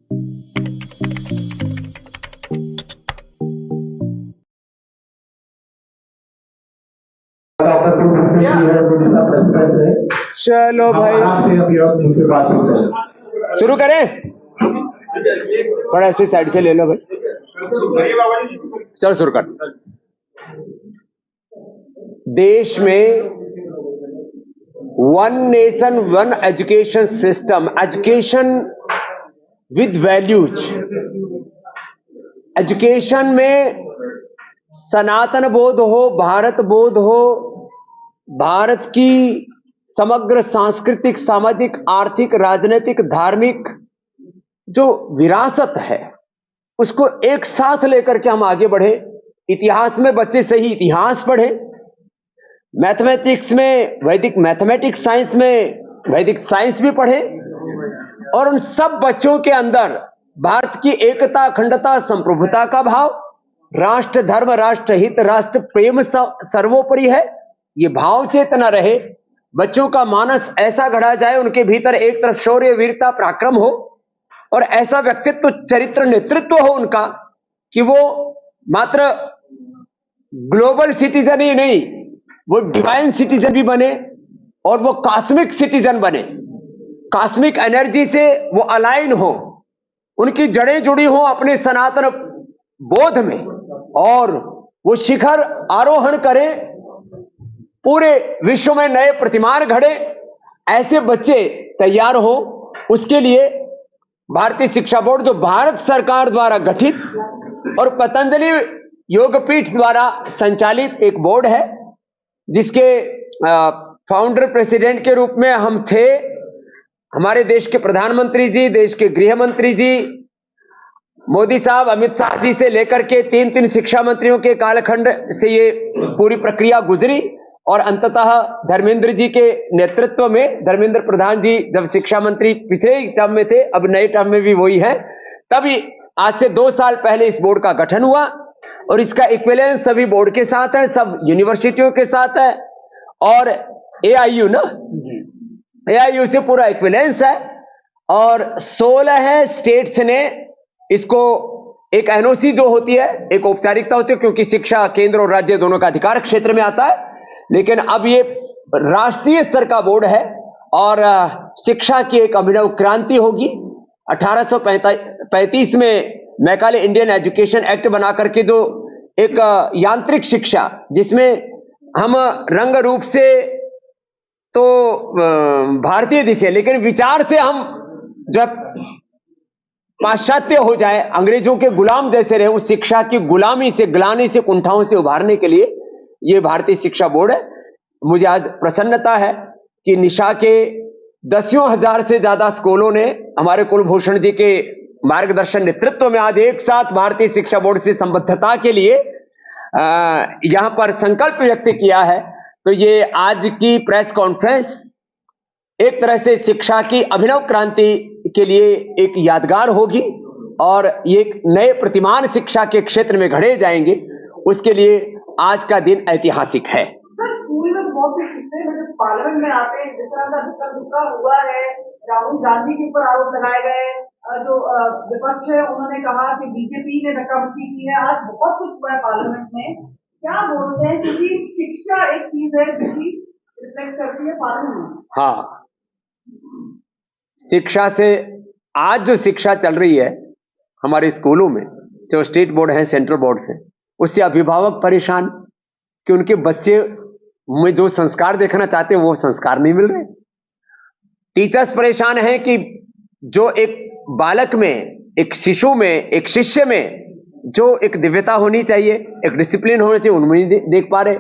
चलो भाई शुरू करें। थोड़ा ऐसे साइड से ले लो भाई। चलो शुरू कर। देश में one nation one education system, education with values, education में सनातन बोध हो, भारत बोध हो, भारत की समग्र सांस्कृतिक, सामाजिक, आर्थिक, राजनीतिक, धार्मिक जो विरासत है उसको एक साथ लेकर के हम आगे बढ़े। इतिहास में बच्चे सही इतिहास पढ़े, मैथमेटिक्स में वैदिक मैथमेटिक्स, साइंस में वैदिक साइंस भी पढ़े, और उन सब बच्चों के अंदर भारत की एकता, अखंडता, संप्रभुता का भाव, राष्ट्र धर्म, राष्ट्र हित, राष्ट्र प्रेम सर्वोपरि है, ये भाव चेतना रहे। बच्चों का मानस ऐसा गढ़ा जाए, उनके भीतर एक तरफ शौर्य, वीरता, पराक्रम हो, और ऐसा व्यक्तित्व, चरित्र, नेतृत्व हो उनका कि वो मात्र ग्लोबल सिटीजन ही नहीं, वो डिवाइन सिटीजन भी बने और वो कॉस्मिक सिटीजन बने। कॉस्मिक एनर्जी से वो अलाइन हो, उनकी जड़ें जुड़ी हो अपने सनातन बोध में, और वो शिखर आरोहण करें, पूरे विश्व में नए प्रतिमान घड़े, ऐसे बच्चे तैयार हो। उसके लिए भारतीय शिक्षा बोर्ड, जो भारत सरकार द्वारा गठित और पतंजलि योगपीठ द्वारा संचालित एक बोर्ड है, जिसके फाउंडर प्रेसिडेंट के रूप में हम थे, हमारे देश के प्रधानमंत्री जी, देश के गृह मंत्री जी, मोदी साहब, अमित शाह जी से लेकर के तीन शिक्षा मंत्रियों के कालखंड से ये पूरी प्रक्रिया गुजरी, और अंततः धर्मेंद्र जी के नेतृत्व में, धर्मेंद्र प्रधान जी जब शिक्षा मंत्री पिछले टर्म में थे, अब नए टर्म में भी वही है, तभी आज से 2 साल पहले इस बोर्ड का गठन हुआ, और इसका इक्विवेलेंस सभी बोर्ड के साथ है, सब यूनिवर्सिटियों के साथ है, और एआईयू ना, एआईयू से पूरा इक्विवेलेंस है, और 16 स्टेट्स ने इसको एक एनओसी जो होती है, एक औपचारिकता होती है, क्योंकि शिक्षा केंद्र और राज्य दोनों का अधिकार क्षेत्र में आता है, लेकिन अब ये राष्ट्रीय स्तर का बोर्ड है, और शिक्षा की एक अभिनव क्रांति होगी। 1835 में मैकाले इंडियन एजुकेशन एक्ट बना करके जो एक यांत्रिक शिक्षा, जिसमें हम रंग रूप से तो भारतीय दिखे, लेकिन विचार से हम जब पाश्चात्य हो जाए, अंग्रेजों के गुलाम जैसे रहे, उस शिक्षा की गुलामी से, ग्लानि से, कुंठाओं से उभारने के लिए ये भारतीय शिक्षा बोर्ड है। मुझे आज प्रसन्नता है कि निशा के 10,000 से ज्यादा स्कूलों ने हमारे कुलभूषण जी के मार्गदर्शन, नेतृत्व में आज एक साथ भारतीय शिक्षा बोर्ड से संबद्धता के लिए यहां पर संकल्प व्यक्त किया है। तो ये आज की प्रेस कॉन्फ्रेंस एक तरह से शिक्षा की अभिनव क्रांति के लिए एक यादगार होगी, और ये एक नए प्रतिमान शिक्षा के क्षेत्र में घड़े जाएंगे, उसके लिए आज का दिन ऐतिहासिक है। सर, स्कूल में बहुत कुछ सीखते हैं, जब पार्लियामेंट में आते हैं, जिस तरह का दूसरा हुआ है, राहुल गांधी के ऊपर आरोप लगाए गए, जो विपक्ष है उन्होंने कहा कि बीजेपी ने धक्कामुक्की की है, आज बहुत कुछ हुआ है पार्लियामेंट में, क्या बोलते हैं, क्योंकि शिक्षा एक चीज है जो कि रिफ्लेक्ट करती है पार्लियामेंट में। हाँ, शिक्षा से आज जो शिक्षा चल रही है हमारे स्कूलों में, जो स्टेट बोर्ड है, सेंट्रल बोर्ड से, उससे अभिभावक परेशान कि उनके बच्चे में जो संस्कार देखना चाहते हैं वो संस्कार नहीं मिल रहे। टीचर्स परेशान हैं कि जो एक बालक में, एक शिशु में, एक शिष्य में जो एक दिव्यता होनी चाहिए, एक डिसिप्लिन होना चाहिए, उनमें नहीं देख पा रहे,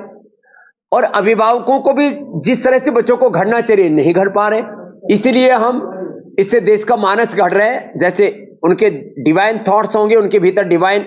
और अभिभावकों को भी जिस तरह से बच्चों को घड़ना चाहिए नहीं घड़ पा रहे। इसीलिए हम इससे देश का मानस घड़ रहे हैं, जैसे उनके डिवाइन थॉट्स होंगे, उनके भीतर डिवाइन